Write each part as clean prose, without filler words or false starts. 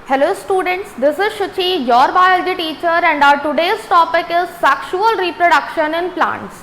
Hello students, this is Shuchi, your biology teacher and our today's topic is sexual reproduction in plants.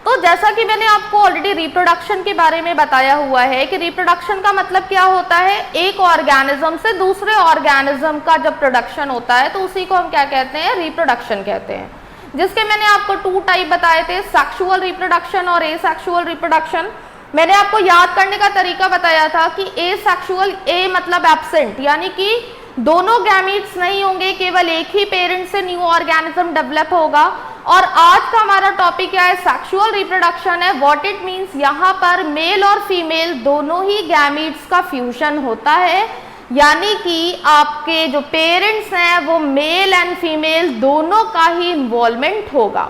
तो जैसा कि मैंने आपको already reproduction के बारे में बताया हुआ है कि रिप्रोडक्शन का मतलब क्या होता है, एक ऑर्गेनिज्म से दूसरे ऑर्गेनिज्म का जब प्रोडक्शन होता है तो उसी को हम क्या कहते हैं, रिप्रोडक्शन कहते हैं। जिसके मैंने आपको 2 टाइप बताए थे, सेक्सुअल रिप्रोडक्शन और एसेक्सुअल रिप्रोडक्शन। मैंने आपको याद करने का तरीका बताया था कि एसेक्सुअल, ए मतलब एब्सेंट, यानी कि दोनों गैमीट्स नहीं होंगे, केवल एक ही पेरेंट से न्यू ऑर्गेनिज्म डेवलप होगा। और आज का हमारा टॉपिक क्या है, सेक्सुअल रिप्रोडक्शन है। व्हाट इट मींस, यहाँ पर मेल और फीमेल दोनों ही गैमीट्स का फ्यूजन होता है, यानी कि आपके जो पेरेंट्स हैं वो मेल एंड फीमेल दोनों का ही इन्वॉल्वमेंट होगा।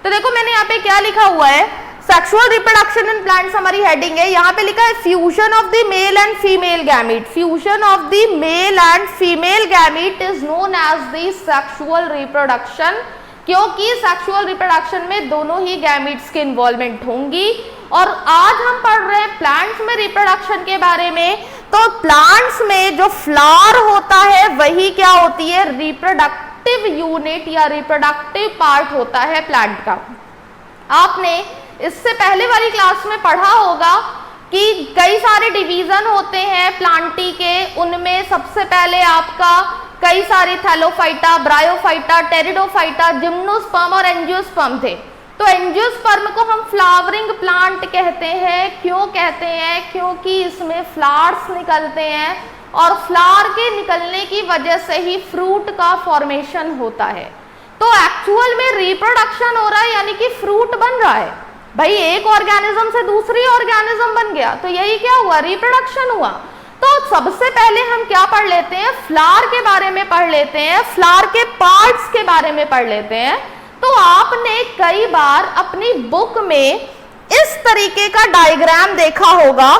तो देखो मैंने यहाँ पे क्या लिखा हुआ है, सेक्सुअल रिप्रोडक्शन इन प्लांट्स हमारी हेडिंग है। यहाँ पे लिखा है fusion of the male and female gamete. Fusion of the male and female gamete is known as the sexual reproduction, क्योंकि सेक्सुअल रिप्रोडक्शन में दोनों ही गैमीट्स के इन्वॉल्वमेंट होंगी। और आज हम पढ़ रहे हैं प्लांट्स में रिप्रोडक्शन के बारे में। तो प्लांट्स में जो फ्लावर होता है वही क्या होती है, रिप्रोडक्टिव यूनिट या रिप्रोडक्टिव पार्ट होता है प्लांट का। आपने इससे पहले वाली क्लास में पढ़ा होगा कि कई सारे डिवीजन होते हैं प्लांटी के, उनमें सबसे पहले आपका कई सारे थैलोफाइटा, ब्रायोफाइटा, टेरिडोफाइटा, जिम्नोस्पर्म और एंजियोस्पर्म थे। तो एंजियोस्पर्म को हम फ्लावरिंग प्लांट कहते हैं। क्यों कहते हैं, क्योंकि इसमें फ्लावर्स निकलते हैं और फ्लावर के निकलने की वजह से ही फ्रूट का फॉर्मेशन होता है। तो एक्चुअल में रिप्रोडक्शन हो रहा है, यानी कि फ्रूट बन रहा है। भाई एक ऑर्गेनिज्म से दूसरी ऑर्गेनिज्म बन गया, तो यही क्या हुआ, रिप्रोडक्शन हुआ। तो सबसे पहले हम क्या पढ़ लेते हैं, फ्लावर के बारे में पढ़ लेते हैं, फ्लावर के पार्ट्स के बारे में पढ़ लेते हैं। तो आपने कई बार अपनी बुक में इस तरीके का डायग्राम देखा होगा,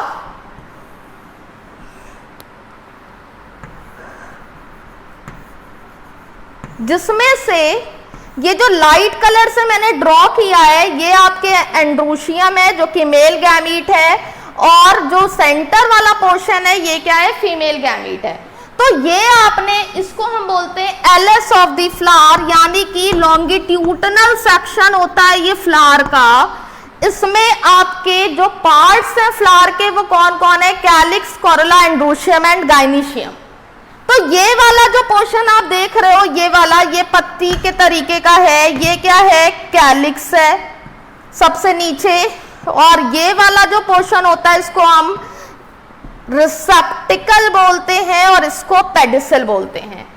जिसमें से ये जो लाइट कलर से मैंने ड्रॉ किया है ये आपके एंड्रोशियम है जो कि मेल गैमीट है, और जो सेंटर वाला पोर्शन है ये क्या है, फीमेल गैमीट है। तो ये आपने, इसको हम बोलते हैं एलएस ऑफ द फ्लावर, यानी कि लॉन्गिट्यूडनल सेक्शन होता है ये फ्लावर का। इसमें आपके जो पार्ट्स हैं फ्लावर के वो कौन कौन है, calyx, Corolla, androecium and gynoecium. तो ये वाला जो पोर्शन आप देख रहे हो, ये वाला, ये पत्ती के तरीके का है, ये क्या है, कैलिक्स है सबसे नीचे। और ये वाला जो पोर्शन होता है इसको हम रिसेप्टिकल बोलते हैं और इसको पेडिसल बोलते हैं।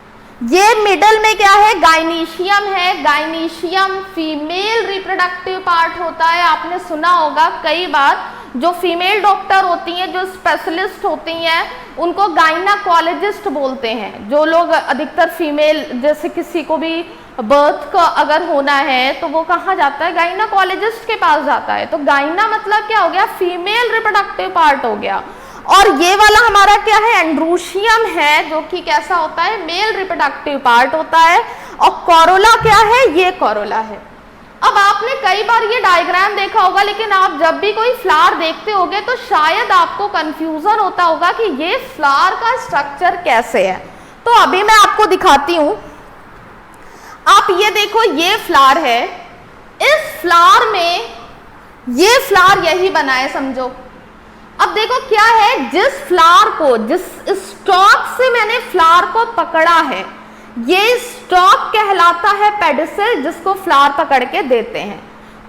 ये मिडल में क्या है, गाइनीशियम है। गाइनीशियम फीमेल रिप्रोडक्टिव पार्ट होता है। आपने सुना होगा कई बार, जो फीमेल डॉक्टर होती हैं, जो स्पेशलिस्ट होती हैं, उनको गायनाकोलॉजिस्ट बोलते हैं। जो लोग अधिकतर फीमेल, जैसे किसी को भी बर्थ का अगर होना है तो वो कहाँ जाता है, गायनाकोलॉजिस्ट के पास जाता है। तो गायना मतलब क्या हो गया, फीमेल रिप्रोडक्टिव पार्ट हो गया। और ये वाला हमारा क्या है, एंड्रोशियम है, जो कि कैसा होता है, मेल रिप्रोडक्टिव पार्ट होता है। और कोरोला क्या है, ये कोरोला है। अब आपने कई बार ये डायग्राम देखा होगा, लेकिन आप जब भी कोई फ्लावर देखते होगे तो शायद आपको कंफ्यूजन होता होगा कि ये फ्लावर का स्ट्रक्चर कैसे है। तो अभी मैं आपको दिखाती हूं। आप ये देखो, ये फ्लावर है। इस फ्लावर में ये फ्लावर यही बना है, समझो। अब देखो क्या है, जिस फ्लावर को, जिस स्टॉक से मैंने फ्लावर को पकड़ा है, ये स्टॉक कहलाता है पेडिसल, जिसको फ्लावर पकड़ के देते हैं।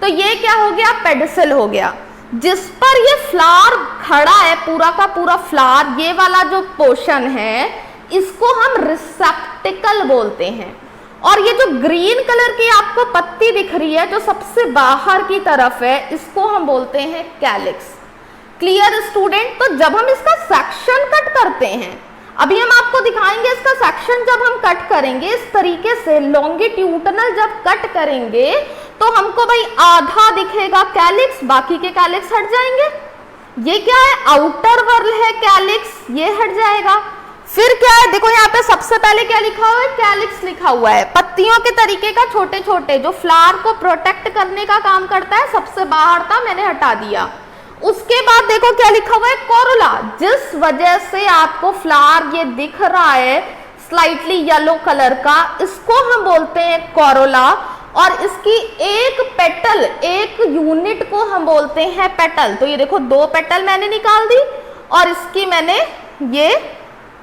तो ये क्या हो गया, पेडिसल हो गया। जिस पर ये फ्लावर खड़ा है, पूरा का पूरा फ्लावर, ये वाला जो पोर्शन है, इसको हम रिसेप्टिकल बोलते हैं। और ये जो ग्रीन कलर की आपको पत्ती दिख रही है, जो सबसे बाहर की तरफ है, इसको हम बोलते हैं कैलिक्स। Clear student. तो जब हम इसका सेक्शन कट करते हैं, अभी हम आपको दिखाएंगे इसका सेक्शन, जब हम कट करेंगे इस तरीके से लॉन्गिट्यूडनल जब कट करेंगे तो हमको भाई आधा दिखेगा कैलिक्स, बाकी के कैलिक्स हट जाएंगे। ये क्या है, आउटर वर्ल है कैलिक्स, ये हट जाएगा। फिर क्या है, देखो यहाँ पे सबसे पहले क्या लिखा हुआ है, कैलिक्स लिखा हुआ है। पत्तियों के तरीके का, छोटे छोटे, जो फ्लावर को प्रोटेक्ट करने का काम करता है, सबसे बाहर था, मैंने हटा दिया। उसके बाद देखो क्या लिखा हुआ है, कोरोला, जिस वजह से आपको फ्लावर ये दिख रहा है, स्लाइटली येलो कलर का, इसको हम बोलते हैं कोरोला। और इसकी एक पेटल, एक यूनिट को हम बोलते हैं पेटल। तो ये देखो 2 पेटल मैंने निकाल दी और इसकी मैंने ये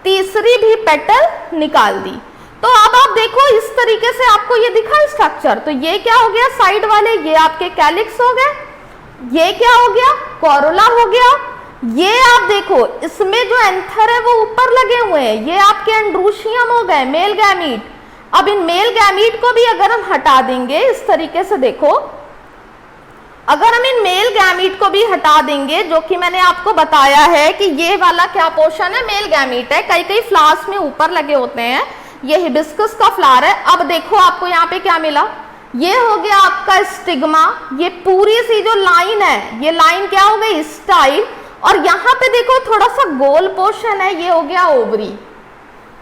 तीसरी भी पेटल निकाल दी। तो अब आप देखो इस तरीके से आपको ये दिखा स्ट्रक्चर। तो ये क्या हो गया, साइड वाले ये आपके कैलिक्स हो गए, ये क्या हो गया, कोरोला हो गया। ये आप देखो इसमें जो एंथर है वो ऊपर लगे हुए हैं, ये आपके एंड्रूशियम हो गए, मेल गैमीट। अब इन मेल गैमीट को भी अगर हम हटा देंगे इस तरीके से, देखो अगर हम इन मेल गैमीट को भी हटा देंगे, जो कि मैंने आपको बताया है कि ये वाला क्या पोर्शन है, मेल गैमीट है। कई कई फ्लावर्स में ऊपर लगे होते हैं, ये हिबिस्कस का फ्लावर है। अब देखो आपको यहाँ पे क्या मिला, ये हो गया आपका स्टिग्मा। ये पूरी सी जो लाइन है, ये लाइन क्या हो गई, स्टाइल। और यहाँ पे देखो थोड़ा सा गोल पोर्शन है, ये हो गया ओवरी।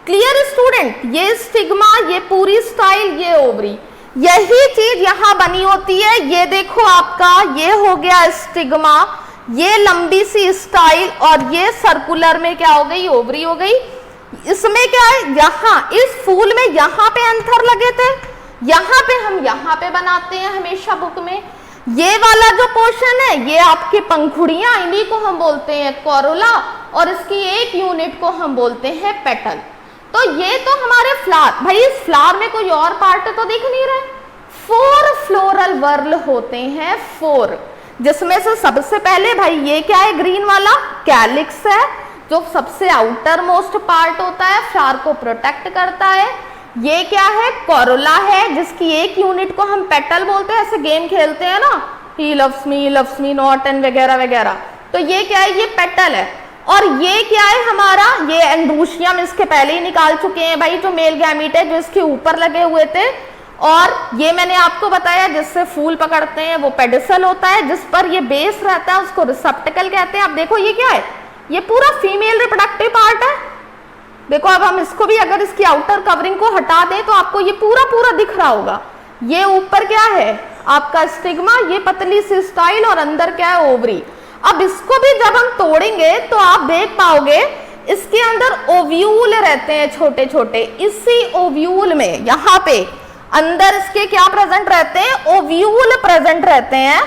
क्लियर स्टूडेंट, ये स्टिग्मा, ये पूरी स्टाइल, ये ओवरी। यही चीज यहां बनी होती है। ये देखो आपका ये हो गया स्टिग्मा, ये लंबी सी स्टाइल, और ये सर्कुलर में क्या हो गई, ओवरी हो गई। इसमें क्या है, यहाँ इस फूल में यहाँ पे एंथर लगे थे, यहाँ पे हम यहाँ पे बनाते हैं हमेशा बुक में। ये वाला जो पोर्शन है ये आपकी पंखुड़ियां, इन्हीं को हम बोलते हैं कोरोला, और इसकी एक यूनिट को हम बोलते हैं पेटल। तो ये तो हमारे फ्लावर, भाई इस फ्लावर में कोई और पार्ट तो दिख नहीं रहे। 4 फ्लोरल वर्ल होते हैं, 4, जिसमें से सबसे पहले भाई ये क्या है, ग्रीन वाला कैलिक्स है, जो सबसे आउटर मोस्ट पार्ट होता है, फ्लावर को प्रोटेक्ट करता है। ये क्या है, कोरोला है, जिसकी एक यूनिट को हम पेटल बोलते हैं। ऐसे गेम खेलते हैं ना, he loves me not and वगैरह वगैरह। तो ये क्या है, ये पेटल है। और ये क्या है हमारा, ये एंड्रूशियम, इसके पहले ही निकाल चुके हैं भाई, जो मेल गैमीट है, जो इसके ऊपर लगे हुए थे। और ये मैंने आपको बताया जिससे फूल पकड़ते हैं वो पेडिसल होता है, जिस पर ये बेस रहता है उसको रिसेप्टिकल कहते हैं। अब देखो ये क्या है, ये पूरा फीमेल रिप्रोडक्टिव पार्ट है। देखो अब हम इसको भी, अगर इसकी आउटर कवरिंग को हटा दें तो आपको ये पूरा पूरा दिख रहा होगा। ये ऊपर क्या है आपका स्टिग्मा, ये पतली सी स्टाइल, और अंदर क्या है, ओवरी। अब इसको भी जब हम तोड़ेंगे तो आप देख पाओगे इसके अंदर ओव्यूल रहते हैं छोटे छोटे। इसी ओव्यूल में यहाँ पे अंदर इसके क्या प्रेजेंट रहते हैं, ओव्यूल प्रेजेंट रहते हैं।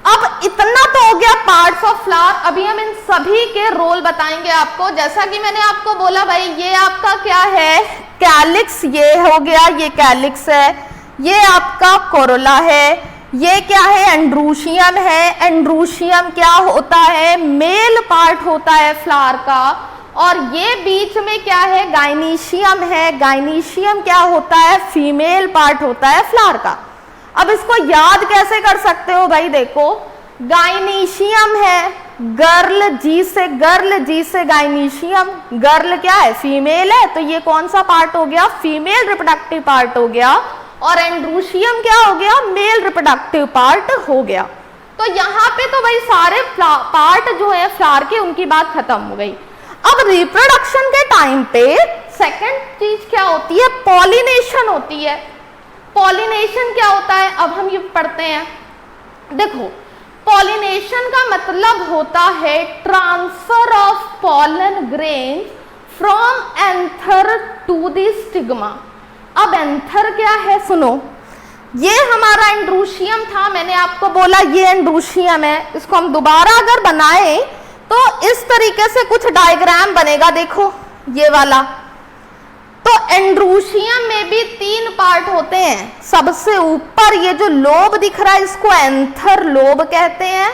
अब इतना तो हो गया पार्ट्स ऑफ फ्लावर। अभी हम इन सभी के रोल बताएंगे आपको। जैसा कि मैंने आपको बोला भाई, ये आपका क्या है, कैलिक्स, ये हो गया, ये कैलिक्स है। ये आपका कोरोला है। ये क्या है, एंड्रूशियम है। एंड्रूशियम क्या होता है, मेल पार्ट होता है फ्लावर का। और ये बीच में क्या है, गाइनीशियम है। गाइनीशियम क्या होता है, फीमेल पार्ट होता है फ्लावर का। अब इसको याद कैसे कर सकते हो भाई, देखो गाइनीशियम है, गर्ल जी से गाइनीशियम। गर्ल क्या है, फीमेल है, तो ये कौन सा पार्ट हो गया, फीमेल रिप्रोडक्टिव पार्ट हो गया। और एंड्रूशियम क्या हो गया, मेल रिप्रोडक्टिव पार्ट हो गया। तो यहाँ पे तो भाई सारे पार्ट जो है फ्लावर के, उनकी बात खत्म हो गई। अब रिप्रोडक्शन के टाइम पे सेकंड चीज क्या होती है, पॉलिनेशन होती है। पॉलिनेशन क्या होता है, अब हम ये पढ़ते हैं। देखो पॉलिनेशन का मतलब होता है transfer of pollen grain from anther to the stigma. अब एंथर क्या है, सुनो, ये हमारा एंड्रूशियम था, मैंने आपको बोला ये एंड्रूशियम है। इसको हम दोबारा अगर बनाए तो इस तरीके से कुछ डायग्राम बनेगा, देखो ये वाला। तो एंड्रूशियम में भी 3 पार्ट होते हैं। सबसे ऊपर ये जो लोब दिख रहा है, इसको एंथर लोब कहते हैं।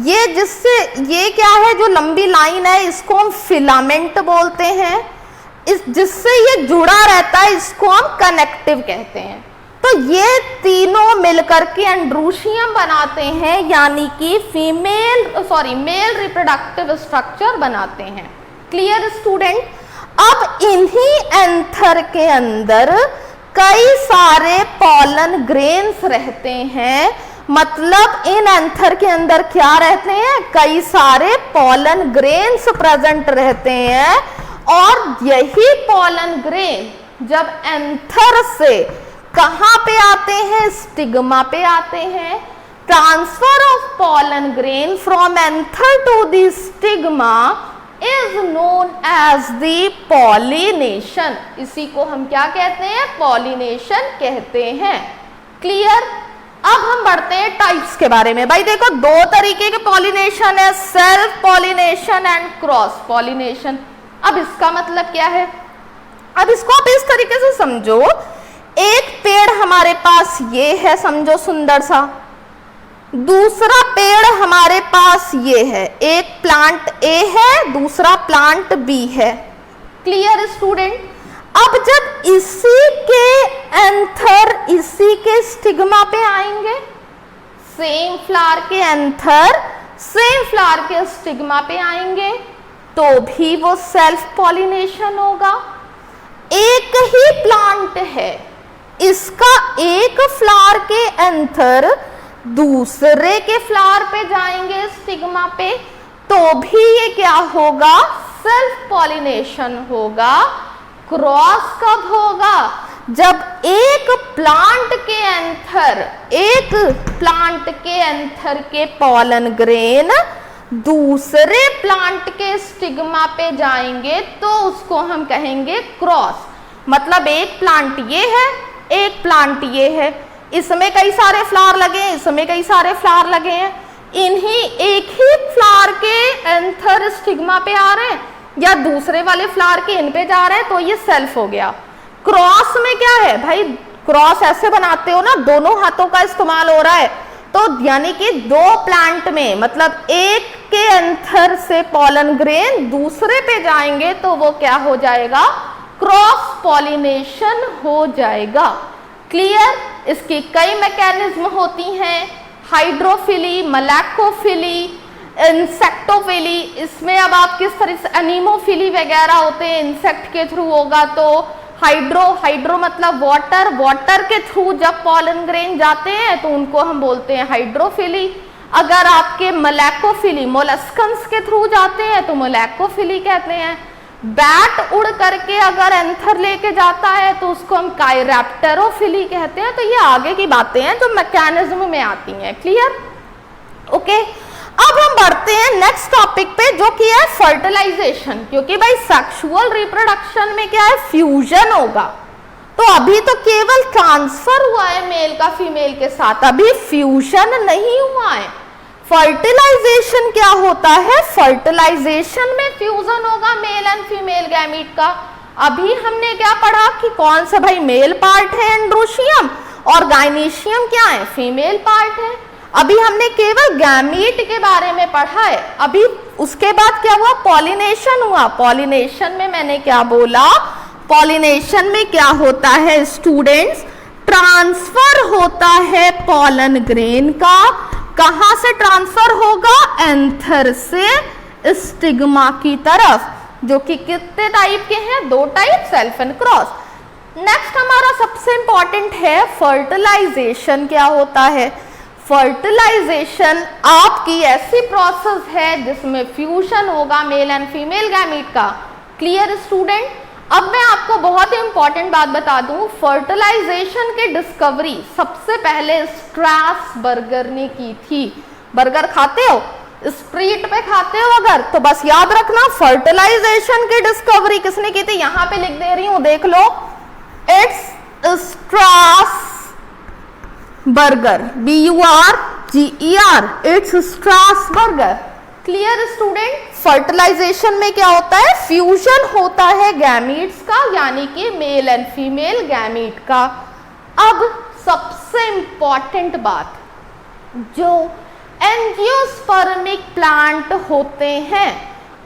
ये जिससे, ये क्या है, जो लंबी लाइन है, इसको हम फिलामेंट बोलते हैं। इस जिससे ये जुड़ा रहता है, इसको हम कनेक्टिव कहते हैं। तो ये तीनों मिलकर के एंड्रूशियम बनाते हैं, यानी कि मेल रिप्रोडक्टिव स्ट्रक्चर बनाते हैं। Clear student. अब इन्हीं एंथर के अंदर कई सारे पॉलन ग्रेन्स रहते हैं। मतलब इन एंथर के अंदर क्या रहते हैं, कई सारे पॉलन ग्रेन्स प्रेजेंट रहते हैं। और यही पॉलन ग्रेन जब एंथर से कहां पे आते हैं, स्टिग्मा पे आते हैं। Transfer of pollen grain from anther to the stigma is known as the pollination. इसी को हम क्या कहते हैं? पॉलिनेशन कहते हैं। क्लियर? अब हम बढ़ते हैं टाइप्स के बारे में। भाई देखो, दो तरीके के पॉलिनेशन है, self pollination and cross pollination. अब इसका मतलब क्या है? अब इसको आप इस तरीके से समझो, एक पेड़ हमारे पास ये है, समझो सुंदर सा, दूसरा पेड़ हमारे पास ये है, एक प्लांट ए है, दूसरा प्लांट बी है। Clear student? अब जब इसी के एंथर इसी के स्टिग्मा पे आएंगे, सेम फ्लावर के एंथर सेम फ्लावर के स्टिग्मा पे आएंगे, तो भी वो सेल्फ पॉलिनेशन होगा। एक ही प्लांट है, इसका एक फ्लावर के एंथर दूसरे के फ्लावर पे जाएंगे स्टिग्मा पे, तो भी ये क्या होगा? सेल्फ पॉलिनेशन होगा। क्रॉस कब होगा? जब एक प्लांट के एंथर के पॉलन ग्रेन दूसरे प्लांट के स्टिग्मा पे जाएंगे, तो उसको हम कहेंगे क्रॉस। मतलब एक प्लांट ये है, एक प्लांट ये है, इसमें कई सारे फ्लावर लगे हैं, इसमें कई सारे फ्लावर लगे हैं, इन्हीं एक ही फ्लावर के एंथर स्टिग्मा पे आ रहे हैं या दूसरे वाले फ्लावर के इन पे जा रहे हैं, तो ये सेल्फ हो गया। क्रॉस में क्या है भाई? क्रॉस ऐसे बनाते हो ना, दोनों हाथों का इस्तेमाल हो रहा है, तो यानी कि दो प्लांट में, मतलब एक के एंथर से पॉलन ग्रेन दूसरे पे जाएंगे, तो वो क्या हो जाएगा? क्रॉस पॉलिनेशन हो जाएगा। क्लियर? इसकी कई मैकेनिज्म होती हैं, हाइड्रोफिली, मलैकोफिली, इंसेक्टोफिली। इसमें अब आप किस तरह से, एनीमोफिली वगैरह होते हैं, इंसेक्ट के थ्रू होगा, तो हाइड्रो मतलब वाटर के थ्रू जब पॉलन ग्रेन जाते हैं तो उनको हम बोलते हैं हाइड्रोफिली। अगर आपके मलैकोफिली, मोलस्कन्स के थ्रू जाते हैं तो मलैकोफिली कहते हैं। बैट उड़ करके अगर एंथर लेके जाता है तो उसको हम काइरैप्टेरोफिली कहते हैं। तो ये आगे की बातें हैं जो मैकेनिज्म में आती हैं। क्लियर? ओके। अब हम बढ़ते हैं नेक्स्ट टॉपिक पे, जो कि है फर्टिलाइजेशन। क्योंकि भाई सेक्सुअल रिप्रोडक्शन में क्या है? फ्यूजन होगा। तो अभी तो केवल ट्रांसफर हुआ है मेल का फीमेल के साथ, अभी फ्यूजन नहीं हुआ है। फर्टिलाइजेशन क्या होता है? फर्टिलाइजेशन में फ्यूजन होगा मेल एंड फीमेल गैमीट का। अभी हमने क्या पढ़ा कि कौन सा भाई मेल पार्ट है एंड्रोशियम, और गाइनीशियम क्या है? फीमेल पार्ट है। अभी हमने केवल गैमीट के बारे में पढ़ा है। अभी उसके बाद क्या हुआ? पॉलिनेशन हुआ। पॉलिनेशन में मैंने क्या बोला? पॉलिनेशन में क्या होता है स्टूडेंट्स? ट्रांसफर होता है पॉलन ग्रेन का। कहां से ट्रांसफर होगा? एंथर से स्टिग्मा की तरफ, जो कि कितने टाइप के हैं? दो type, self and cross. Next हमारा सबसे इंपॉर्टेंट है फर्टिलाइजेशन। क्या होता है? फर्टिलाइजेशन आपकी ऐसी प्रोसेस है जिसमें फ्यूजन होगा मेल एंड फीमेल गैमीट का। Clear student? अब मैं आपको बहुत ही इंपॉर्टेंट बात बता दूं, फर्टिलाइजेशन की डिस्कवरी सबसे पहले स्ट्रासबर्गर ने की थी। बर्गर खाते हो? स्ट्रीट पे खाते हो अगर, तो बस याद रखना फर्टिलाइजेशन की डिस्कवरी किसने की थी? यहां पे लिख दे रही हूं, देख लो, it's Strasburger, BURGER, it's Strasburger. Clear student? Fertilisation में क्या होता है? फ्यूजन होता है गैमीट्स का, यानी कि मेल एंड फीमेल गैमीट का। अब सबसे इंपॉर्टेंट बात, जो एंजियोस्पर्मिक प्लांट होते हैं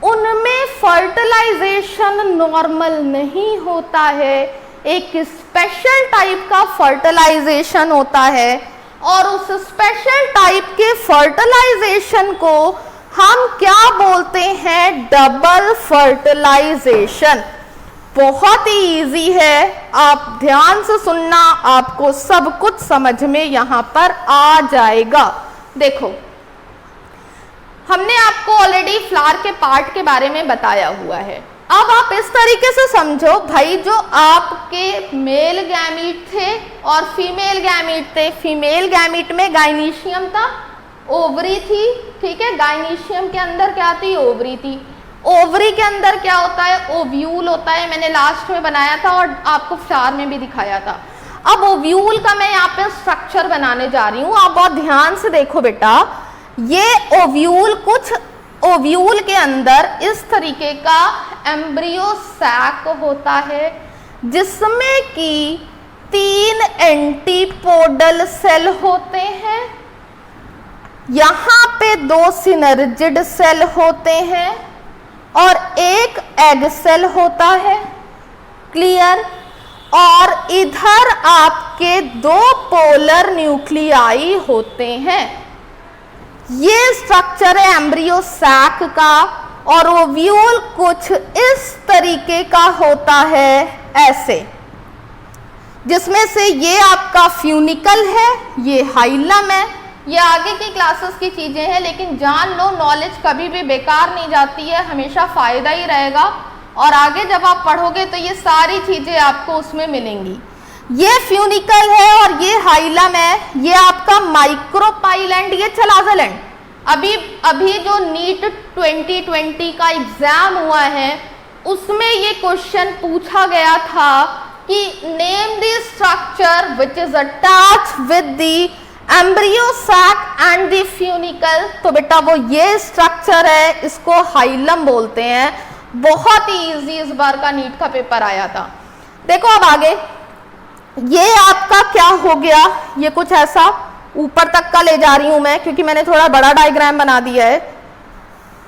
उनमें फर्टिलाइजेशन नॉर्मल नहीं होता है, एक स्पेशल टाइप का फर्टिलाइजेशन होता है, और उस स्पेशल टाइप के फर्टिलाइजेशन को हम क्या बोलते हैं? Double fertilization. बहुत ही इजी है, आप ध्यान से सुनना, आपको सब कुछ समझ में यहां पर आ जाएगा। देखो, हमने आपको ऑलरेडी फ्लावर के पार्ट के बारे में बताया हुआ है। अब आप इस तरीके से समझो भाई, जो आपके मेल गैमीट थे और फीमेल गैमीट थे, फीमेल गैमीट में गाइनीशियम था, ओवरी थी, ठीक है, गाइनीशियम के अंदर क्या थी? ओवरी थी। ओवरी के अंदर क्या होता है, ओव्यूल होता है, मैंने लास्ट में बनाया था और आपको फ्लावर में भी दिखाया था। अब ओव्यूल का मैं यहाँ पे स्ट्रक्चर बनाने जा रही हूँ, आप बहुत ध्यान से देखो बेटा। ये ओव्यूल, कुछ ओव्यूल के अंदर इस तरीके का एम्ब्रियो सैक होता है जिसमें कि 3 एंटीपोडल सेल होते हैं, यहाँ पे 2 सिनर्जिड सेल होते हैं और एक एग सेल होता है, क्लियर। और इधर आपके 2 पोलर न्यूक्लियाई होते हैं। ये स्ट्रक्चर है एम्ब्रियो सैक का और ओव्यूल कुछ इस तरीके का होता है, ऐसे, जिसमें से ये आपका फ्यूनिकल है, ये हाइलम है। ये आगे की क्लासेस की चीजें हैं, लेकिन जान लो, नॉलेज कभी भी बेकार नहीं जाती है, हमेशा फायदा ही रहेगा। और आगे जब आप पढ़ोगे तो ये सारी चीजें आपको उसमें मिलेंगी। ये फ्यूनिकल है और ये हाइलम है, ये आपका माइक्रोपाइल एंड ये चलाजल। अभी जो नीट 2020 का एग्जाम हुआ है उसमें ये क्वेश्चन पूछा गया था कि name the structure which is attached with the embryo sac and the funicle. तो बेटा वो ये स्ट्रक्चर है, इसको हाइलम बोलते हैं। बहुत ही इजी इस बार का नीट का पेपर आया था। देखो अब आगे, ये आपका क्या हो गया, ये कुछ ऐसा ऊपर तक का ले जा रही हूं मैं क्योंकि मैंने थोड़ा बड़ा डायग्राम बना दिया है।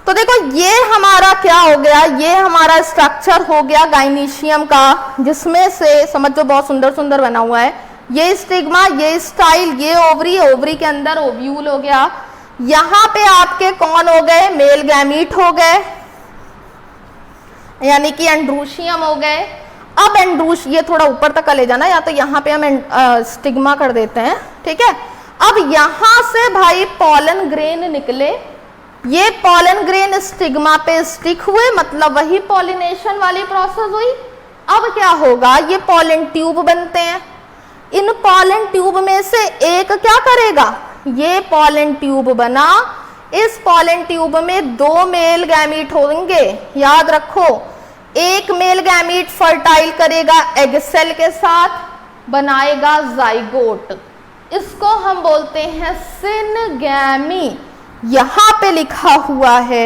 तो देखो ये हमारा क्या हो गया, ये हमारा स्ट्रक्चर हो गया गाइनीशियम का, जिसमें से समझो बहुत सुंदर सुंदर बना हुआ है। ये स्टिग्मा, ये स्टाइल, ये ओवरी, ओवरी के अंदर ओव्यूल हो गया। यहाँ पे आपके कौन हो गए, मेल गैमीट हो गए, यानी कि एंड्रूशियम हो गए। अब एंड्रूश, ये थोड़ा ऊपर तक का ले जाना, या तो यहाँ पे हम स्टिग्मा कर देते हैं, ठीक है। अब यहाँ से भाई पॉलन ग्रेन निकले, ये पॉलन ग्रेन स्टिग्मा पे स्टिक हुए, मतलब वही पॉलिनेशन वाली प्रोसेस हुई। अब क्या होगा, ये पॉलन ट्यूब बनते हैं। इन पॉलन ट्यूब में से एक क्या करेगा, ये पॉलन ट्यूब बना, इस पॉलन ट्यूब में 2 मेल गैमीट होंगे, याद रखो। एक मेल गैमीट फर्टाइल करेगा एग सेल के साथ, बनाएगा जाइगोट, इसको हम बोलते हैं सिनगैमी। यहाँ पे लिखा हुआ है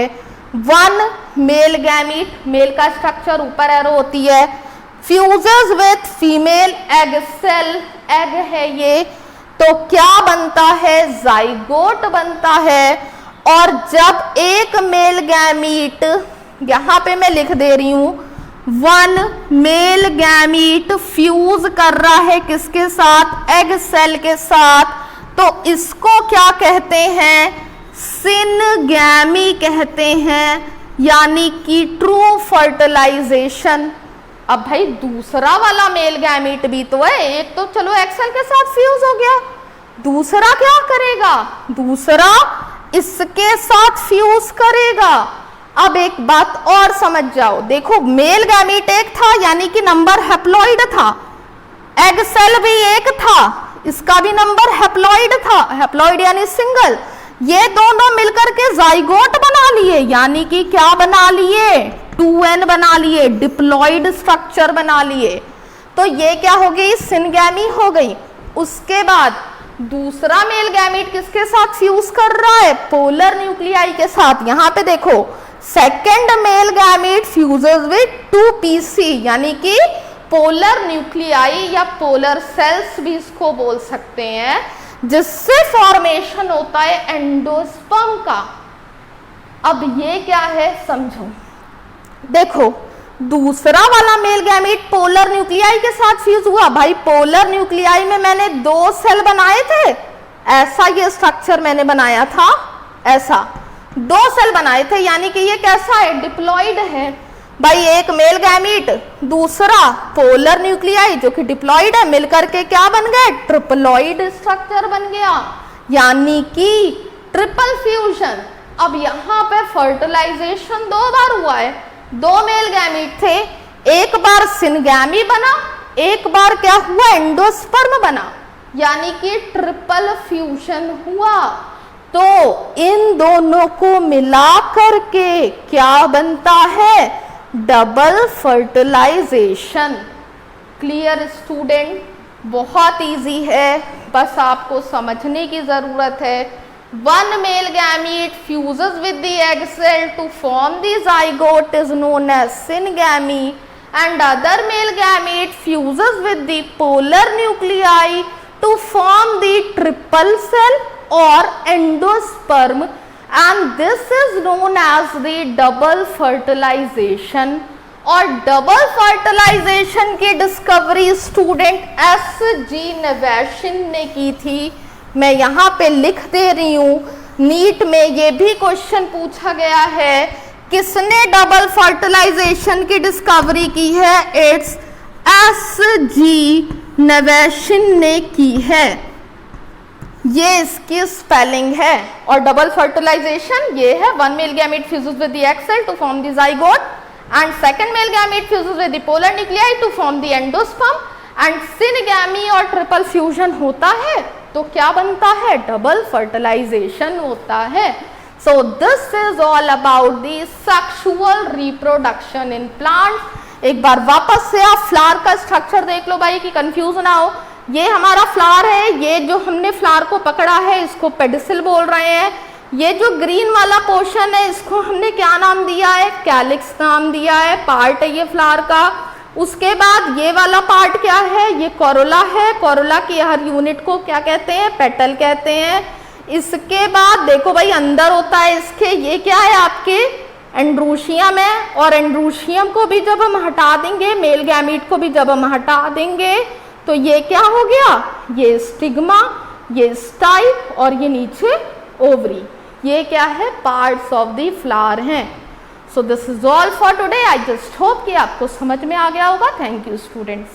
1 मेल गैमीट, मेल का स्ट्रक्चर ऊपर एरो होती है, fuses with female egg cell, egg है ये, तो क्या बनता है, जाइगोट बनता है। और जब एक मेल गैमीट, यहाँ पे मैं लिख दे रही हूं 1 मेल गैमीट फ्यूज कर रहा है किसके साथ, एग सेल के साथ, तो इसको क्या कहते हैं, सिनगैमी कहते हैं, यानी कि ट्रू फर्टिलाइजेशन। अब भाई दूसरा वाला मेल गैमीट भी तो है, एक तो चलो एग सेल के साथ फ्यूज हो गया, दूसरा क्या करेगा, दूसरा इसके साथ फ्यूज करेगा। अब एक बात और समझ जाओ, देखो मेल गैमीट एक था यानी कि नंबर हैप्लॉइड था, एग सेल भी एक था, इसका भी नंबर हैप्लॉइड था, हैप्लॉइड यानी सिंगल। ये दोनों मिलकर के जाइगोट बना लिए, यानी कि क्या बना लिए, 2n बना लिए, डिप्लॉइड स्ट्रक्चर बना लिए। तो ये क्या हो गई, सिनगैमी हो गई। उसके बाद दूसरा मेल गैमीट किसके साथ फ्यूज कर रहा है, पोलर न्यूक्लियाई के साथ। यहाँ पे देखो second mail gamete fuses with 2pc, यानी कि पोलर न्यूक्लियाई या पोलर सेल्स भी इसको बोल सकते हैं, जिससे फॉर्मेशन होता है एंडोस्पर्म का। अब ये क्या है समझो, देखो दूसरा वाला मेल गैमीट पोलर न्यूक्लियाई के साथ फ्यूज हुआ। भाई पोलर न्यूक्लियाई में मैंने 2 सेल बनाए थे, ऐसा ये स्ट्रक्चर मैंने बनाया था, ऐसा 2 सेल बनाए थे, यानी कि ये कैसा है, डिप्लॉइड है। भाई एक मेल गैमीट, दूसरा पोलर न्यूक्लियाई जो कि डिप्लॉइड है, मिलकर के क्या बन गए, ट्रिप्लॉइड स्ट्रक्चर बन गया, यानी कि ट्रिपल फ्यूजन। अब यहाँ पे फर्टिलाइजेशन 2 बार हुआ है, 2 मेल गैमीट थे, एक बार सिनगैमी बना, एक बार क्या हुआ, एंडोस्पर्म बना, यानी कि ट्रिपल फ्यूजन हुआ। तो इन दोनों को मिलाकर के क्या बनता है? Double fertilization. Clear student? बहुत इजी है, बस आपको समझने की जरूरत है। One male gamete fuses with the egg cell to form the zygote is known as syngamy and other male gamete fuses with the polar nuclei to form the triple cell or endosperm and this is known as the double fertilization। और double fertilisation की discovery student S.G. नेवेशिन ने की थी। मैं यहाँ पे लिख दे रही हूँ, नीट में ये भी क्वेश्चन पूछा गया है, किसने डबल फर्टिलाइजेशन की डिस्कवरी की है? It's S.G. नेवेशिन ने की है। ये इसकी स्पेलिंग है। और डबल फर्टिलाइजेशन ये है, one male gamete fuses with the egg cell to form the zygote and second male gamete fuses with the polar nuclei to form the endosperm and syngamy और ट्रिपल फ्यूजन होता है तो क्या बनता है? Double fertilisation होता है। So this is all about the sexual reproduction in plants. एक बार वापस से आप फ्लावर का स्ट्रक्चर देख लो भाई कि कंफ्यूज ना हो। ये हमारा फ्लावर है, ये जो हमने फ्लावर को पकड़ा है इसको पेडिसिल बोल रहे हैं। ये जो ग्रीन वाला पोर्शन है इसको हमने क्या नाम दिया है? कैलिक्स नाम दिया है, पार्ट है ये फ्लावर का। उसके बाद ये वाला पार्ट क्या है? ये कोरोला है। कोरोला की हर यूनिट को क्या कहते हैं? पेटल कहते हैं। इसके बाद देखो भाई अंदर होता है इसके, ये क्या है आपके? एंड्रोशियम है। और एंड्रोशियम को भी जब हम हटा देंगे, मेल गैमीट को भी जब हम हटा देंगे तो ये क्या हो गया? ये स्टिग्मा, ये स्टाइप और ये नीचे ओवरी। ये क्या है? पार्ट्स ऑफ द फ्लावर हैं। So this is all for today. I just hope कि आपको समझ में आ गया होगा। Thank you students.